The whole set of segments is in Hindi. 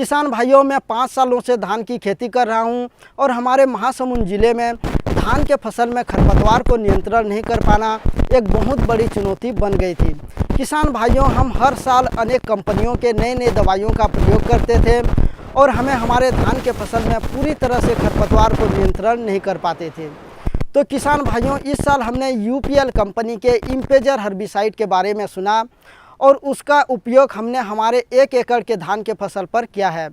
किसान भाइयों, मैं 5 सालों से धान की खेती कर रहा हूं और हमारे महासमुंद ज़िले में धान के फसल में खरपतवार को नियंत्रण नहीं कर पाना एक बहुत बड़ी चुनौती बन गई थी। किसान भाइयों, हम हर साल अनेक कंपनियों के नए दवाइयों का प्रयोग करते थे और हमें हमारे धान के फसल में पूरी तरह से खरपतवार को नियंत्रण नहीं कर पाते थे। तो किसान भाइयों, इस साल हमने यूपीएल कंपनी के इम्पेजर हर्बिसाइड के बारे में सुना और उसका उपयोग हमने हमारे 1 एकड़ के धान के फसल पर किया है।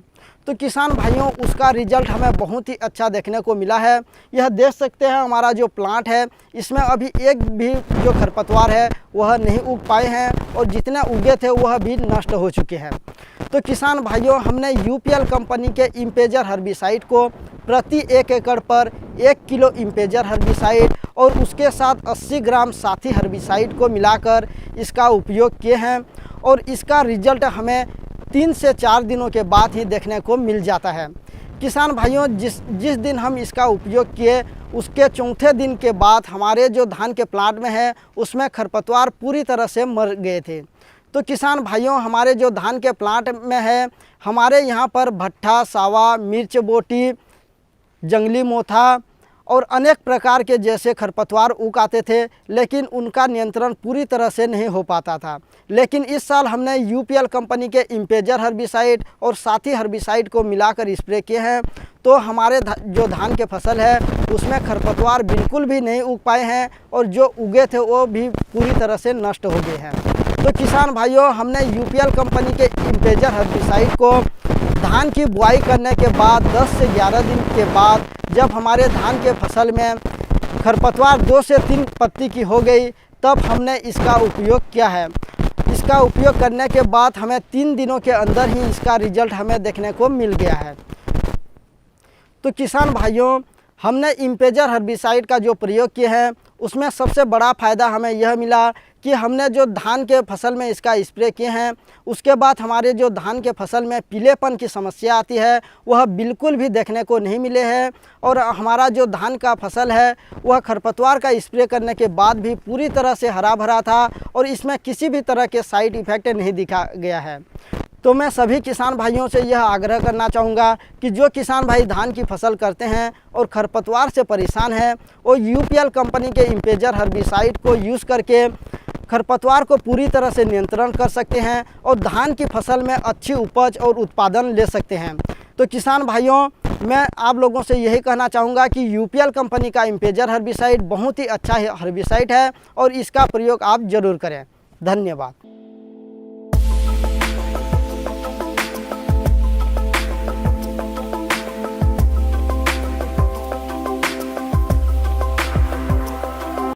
तो किसान भाइयों, उसका रिजल्ट हमें बहुत ही अच्छा देखने को मिला है। यह देख सकते हैं, हमारा जो प्लांट है इसमें अभी एक भी जो खरपतवार है वह नहीं उग पाए हैं और जितने उगे थे वह भी नष्ट हो चुके हैं। तो किसान भाइयों, हमने यूपीएल कंपनी के इम्पेजर हर्बिसाइड को प्रति 1 एकड़ पर 1 किलो इम्पेजर हर्बिसाइड और उसके साथ 80 ग्राम साथी हर्बिसाइड को मिलाकर इसका उपयोग किए हैं और इसका रिजल्ट हमें 3 से 4 दिनों के बाद ही देखने को मिल जाता है। किसान भाइयों, जिस दिन हम इसका उपयोग किए उसके चौथे दिन के बाद हमारे जो धान के प्लांट में है उसमें खरपतवार पूरी तरह से मर गए थे। तो किसान भाइयों, हमारे जो धान के प्लांट में है, हमारे यहाँ पर भट्ठा, सावा, मिर्च बोटी, जंगली मोथा और अनेक प्रकार के जैसे खरपतवार उग आते थे, लेकिन उनका नियंत्रण पूरी तरह से नहीं हो पाता था। लेकिन इस साल हमने यूपीएल कंपनी के इम्पेजर हर्बिसाइड और साथी हर्बिसाइड को मिलाकर स्प्रे किए हैं, तो हमारे जो धान के फसल है उसमें खरपतवार बिल्कुल भी नहीं उग पाए हैं और जो उगे थे वो भी पूरी तरह से नष्ट हो गए हैं। तो किसान भाइयों, हमने यूपीएल कंपनी के इम्पेजर हर्बिसाइड को धान की बुआई करने के बाद 10 से 11 दिन के बाद जब हमारे धान के फसल में खरपतवार 2 से 3 पत्ती की हो गई, तब हमने इसका उपयोग किया है। इसका उपयोग करने के बाद हमें 3 दिनों के अंदर ही इसका रिजल्ट हमें देखने को मिल गया है। तो किसान भाइयों, हमने इम्पेजर हर्बिसाइड का जो प्रयोग किए हैं उसमें सबसे बड़ा फ़ायदा हमें यह मिला कि हमने जो धान के फसल में इसका स्प्रे किए हैं उसके बाद हमारे जो धान के फसल में पीलेपन की समस्या आती है वह बिल्कुल भी देखने को नहीं मिले हैं और हमारा जो धान का फसल है वह खरपतवार का स्प्रे करने के बाद भी पूरी तरह से हरा भरा था और इसमें किसी भी तरह के साइड इफ़ेक्ट नहीं दिखा गया है। तो मैं सभी किसान भाइयों से यह आग्रह करना चाहूँगा कि जो किसान भाई धान की फसल करते हैं और खरपतवार से परेशान हैं, वो यूपीएल कंपनी के इम्पेजर हर्बिसाइड को यूज़ करके खरपतवार को पूरी तरह से नियंत्रण कर सकते हैं और धान की फसल में अच्छी उपज और उत्पादन ले सकते हैं। तो किसान भाइयों, मैं आप लोगों से यही कहना चाहूँगा कि यूपीएल कंपनी का इम्पेजर हर्बिसाइड बहुत ही अच्छा हर्बिसाइड है और इसका प्रयोग आप ज़रूर करें। धन्यवाद।